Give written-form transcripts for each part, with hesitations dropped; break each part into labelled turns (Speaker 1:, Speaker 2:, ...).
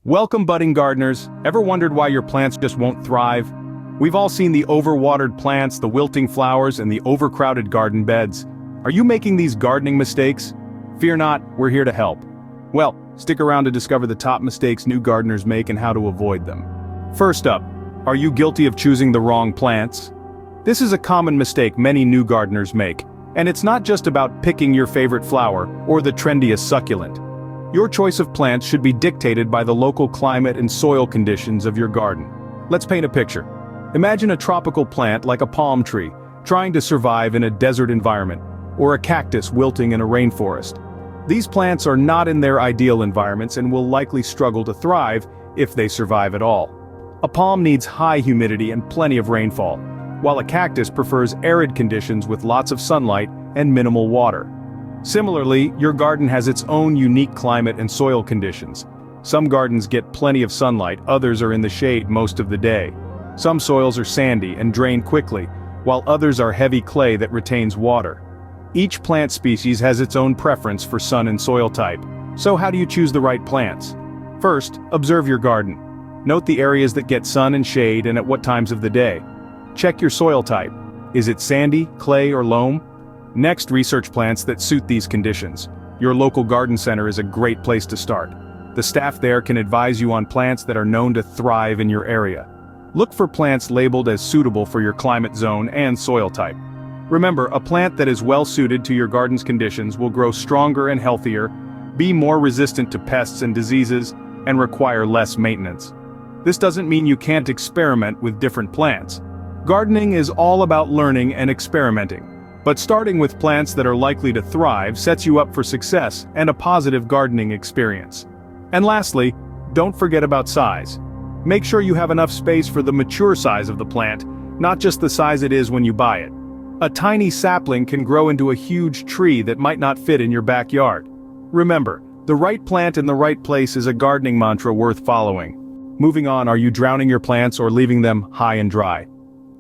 Speaker 1: Welcome, budding gardeners. Ever wondered why your plants just won't thrive? We've all seen the overwatered plants, the wilting flowers, and the overcrowded garden beds. Are you making these gardening mistakes? Fear not, we're here to help. Well, stick around to discover the top mistakes new gardeners make and how to avoid them. First up, are you guilty of choosing the wrong plants? This is a common mistake many new gardeners make, and it's not just about picking your favorite flower or the trendiest succulent. Your choice of plants should be dictated by the local climate and soil conditions of your garden. Let's paint a picture. Imagine a tropical plant like a palm tree, trying to survive in a desert environment, or a cactus wilting in a rainforest. These plants are not in their ideal environments and will likely struggle to thrive if they survive at all. A palm needs high humidity and plenty of rainfall, while a cactus prefers arid conditions with lots of sunlight and minimal water. Similarly, your garden has its own unique climate and soil conditions. Some gardens get plenty of sunlight, others are in the shade most of the day. Some soils are sandy and drain quickly, while others are heavy clay that retains water. Each plant species has its own preference for sun and soil type. So how do you choose the right plants? First, observe your garden. Note the areas that get sun and shade and at what times of the day. Check your soil type. Is it sandy, clay, or loam? Next, research plants that suit these conditions. Your local garden center is a great place to start. The staff there can advise you on plants that are known to thrive in your area. Look for plants labeled as suitable for your climate zone and soil type. Remember, a plant that is well suited to your garden's conditions will grow stronger and healthier, be more resistant to pests and diseases, and require less maintenance. This doesn't mean you can't experiment with different plants. Gardening is all about learning and experimenting. But starting with plants that are likely to thrive sets you up for success and a positive gardening experience. And lastly, don't forget about size. Make sure you have enough space for the mature size of the plant, not just the size it is when you buy it. A tiny sapling can grow into a huge tree that might not fit in your backyard. Remember, the right plant in the right place is a gardening mantra worth following. Moving on, are you drowning your plants or leaving them high and dry?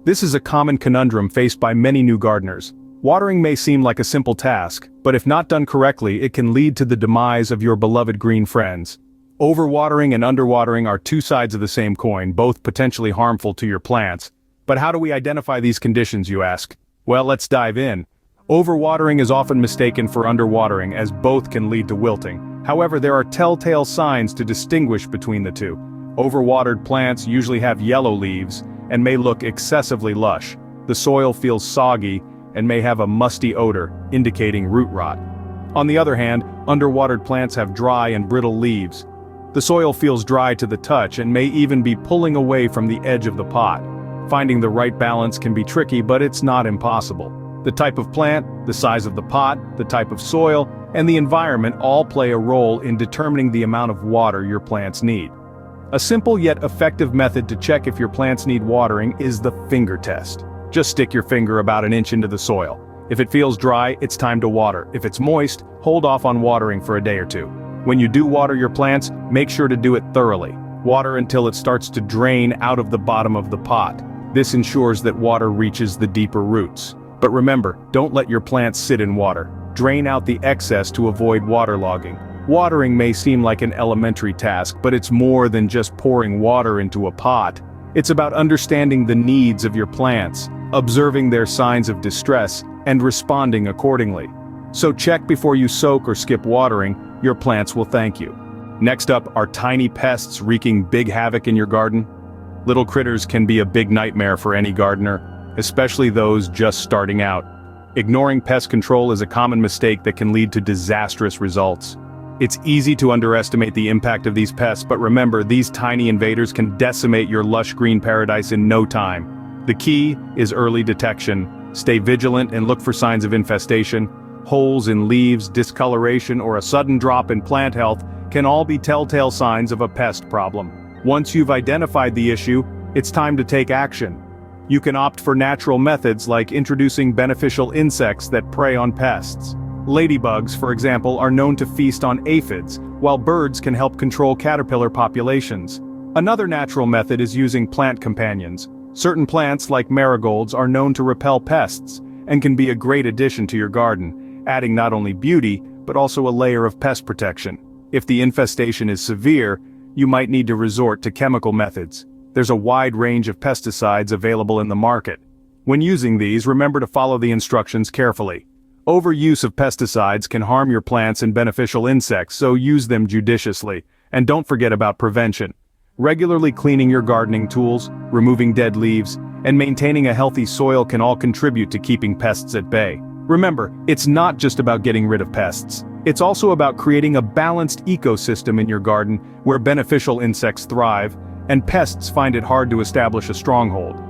Speaker 1: This is a common conundrum faced by many new gardeners. Watering may seem like a simple task, but if not done correctly, it can lead to the demise of your beloved green friends. Overwatering and underwatering are two sides of the same coin, both potentially harmful to your plants. But how do we identify these conditions, you ask? Well, let's dive in. Overwatering is often mistaken for underwatering, as both can lead to wilting. However, there are telltale signs to distinguish between the two. Overwatered plants usually have yellow leaves and may look excessively lush. The soil feels soggy and may have a musty odor, indicating root rot. On the other hand, underwatered plants have dry and brittle leaves. The soil feels dry to the touch and may even be pulling away from the edge of the pot. Finding the right balance can be tricky, but it's not impossible. The type of plant, the size of the pot, the type of soil, and the environment all play a role in determining the amount of water your plants need. A simple yet effective method to check if your plants need watering is the finger test. Just stick your finger about an inch into the soil. If it feels dry, it's time to water. If it's moist, hold off on watering for a day or two. When you do water your plants, make sure to do it thoroughly. Water until it starts to drain out of the bottom of the pot. This ensures that water reaches the deeper roots. But remember, don't let your plants sit in water. Drain out the excess to avoid waterlogging. Watering may seem like an elementary task, but it's more than just pouring water into a pot. It's about understanding the needs of your plants, observing their signs of distress, and responding accordingly. So check before you soak or skip watering. Your plants will thank you. Next up, are tiny pests wreaking big havoc in your garden? Little critters can be a big nightmare for any gardener, especially those just starting out. Ignoring pest control is a common mistake that can lead to disastrous results. It's easy to underestimate the impact of these pests, but remember, these tiny invaders can decimate your lush green paradise in no time. The key is early detection. Stay vigilant and look for signs of infestation. Holes in leaves, discoloration, or a sudden drop in plant health can all be telltale signs of a pest problem. Once you've identified the issue, it's time to take action. You can opt for natural methods like introducing beneficial insects that prey on pests. Ladybugs, for example, are known to feast on aphids, while birds can help control caterpillar populations. Another natural method is using plant companions. Certain plants, like marigolds, are known to repel pests and can be a great addition to your garden, adding not only beauty, but also a layer of pest protection. If the infestation is severe, you might need to resort to chemical methods. There's a wide range of pesticides available in the market. When using these, remember to follow the instructions carefully. Overuse of pesticides can harm your plants and beneficial insects, so use them judiciously. And don't forget about prevention. Regularly cleaning your gardening tools, removing dead leaves, and maintaining a healthy soil can all contribute to keeping pests at bay. Remember, it's not just about getting rid of pests. It's also about creating a balanced ecosystem in your garden where beneficial insects thrive, and pests find it hard to establish a stronghold.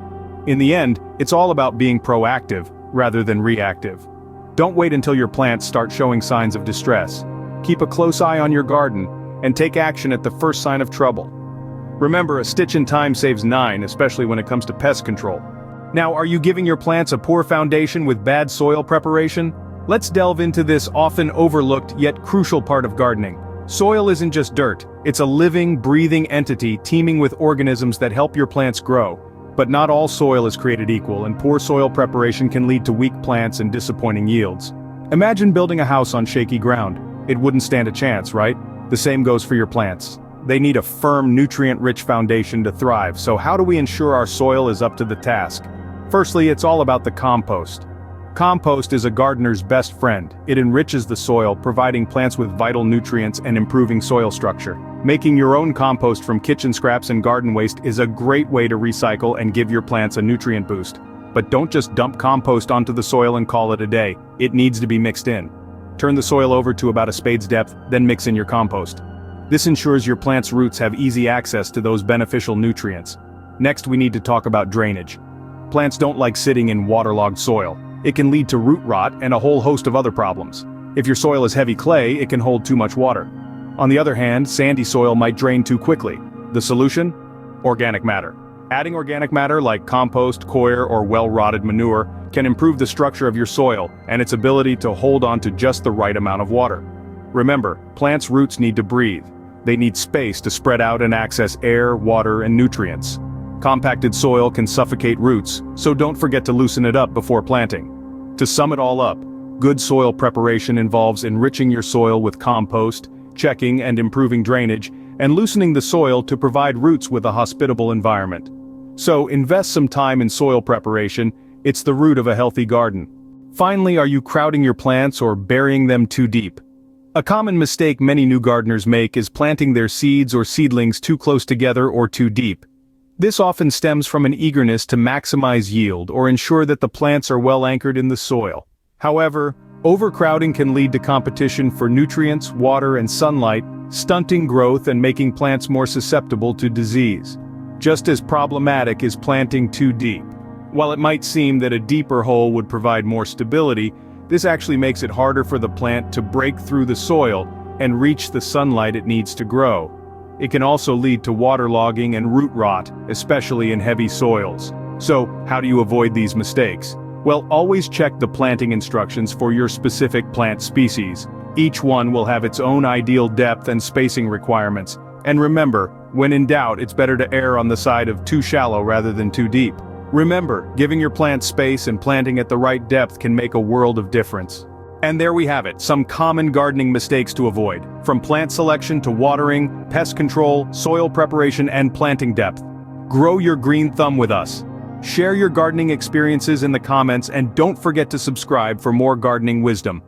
Speaker 1: In the end, it's all about being proactive, rather than reactive. Don't wait until your plants start showing signs of distress. Keep a close eye on your garden, and take action at the first sign of trouble. Remember, a stitch in time saves 9, especially when it comes to pest control. Now, are you giving your plants a poor foundation with bad soil preparation? Let's delve into this often overlooked yet crucial part of gardening. Soil isn't just dirt, it's a living, breathing entity teeming with organisms that help your plants grow. But not all soil is created equal, and poor soil preparation can lead to weak plants and disappointing yields. Imagine building a house on shaky ground. It wouldn't stand a chance, right? The same goes for your plants. They need a firm, nutrient-rich foundation to thrive, so how do we ensure our soil is up to the task? Firstly, it's all about the compost. Compost is a gardener's best friend. It enriches the soil, providing plants with vital nutrients and improving soil structure. Making your own compost from kitchen scraps and garden waste is a great way to recycle and give your plants a nutrient boost. But don't just dump compost onto the soil and call it a day. It needs to be mixed in. Turn the soil over to about a spade's depth, then mix in your compost. This ensures your plant's roots have easy access to those beneficial nutrients. Next, we need to talk about drainage. Plants don't like sitting in waterlogged soil. It can lead to root rot and a whole host of other problems. If your soil is heavy clay, it can hold too much water. On the other hand, sandy soil might drain too quickly. The solution? Organic matter. Adding organic matter like compost, coir, or well-rotted manure can improve the structure of your soil and its ability to hold on to just the right amount of water. Remember, plants' roots need to breathe. They need space to spread out and access air, water, and nutrients. Compacted soil can suffocate roots, so don't forget to loosen it up before planting. To sum it all up, good soil preparation involves enriching your soil with compost, checking and improving drainage, and loosening the soil to provide roots with a hospitable environment. So invest some time in soil preparation. It's the root of a healthy garden. Finally, are you crowding your plants or burying them too deep? A common mistake many new gardeners make is planting their seeds or seedlings too close together or too deep. This often stems from an eagerness to maximize yield or ensure that the plants are well anchored in the soil. However, overcrowding can lead to competition for nutrients, water, and sunlight, stunting growth and making plants more susceptible to disease. Just as problematic is planting too deep. While it might seem that a deeper hole would provide more stability, this actually makes it harder for the plant to break through the soil and reach the sunlight it needs to grow. It can also lead to waterlogging and root rot, especially in heavy soils. So, how do you avoid these mistakes? Well, always check the planting instructions for your specific plant species. Each one will have its own ideal depth and spacing requirements. And remember, when in doubt, it's better to err on the side of too shallow rather than too deep. Remember, giving your plants space and planting at the right depth can make a world of difference. And there we have it, some common gardening mistakes to avoid. From plant selection to watering, pest control, soil preparation, and planting depth. Grow your green thumb with us. Share your gardening experiences in the comments and don't forget to subscribe for more gardening wisdom.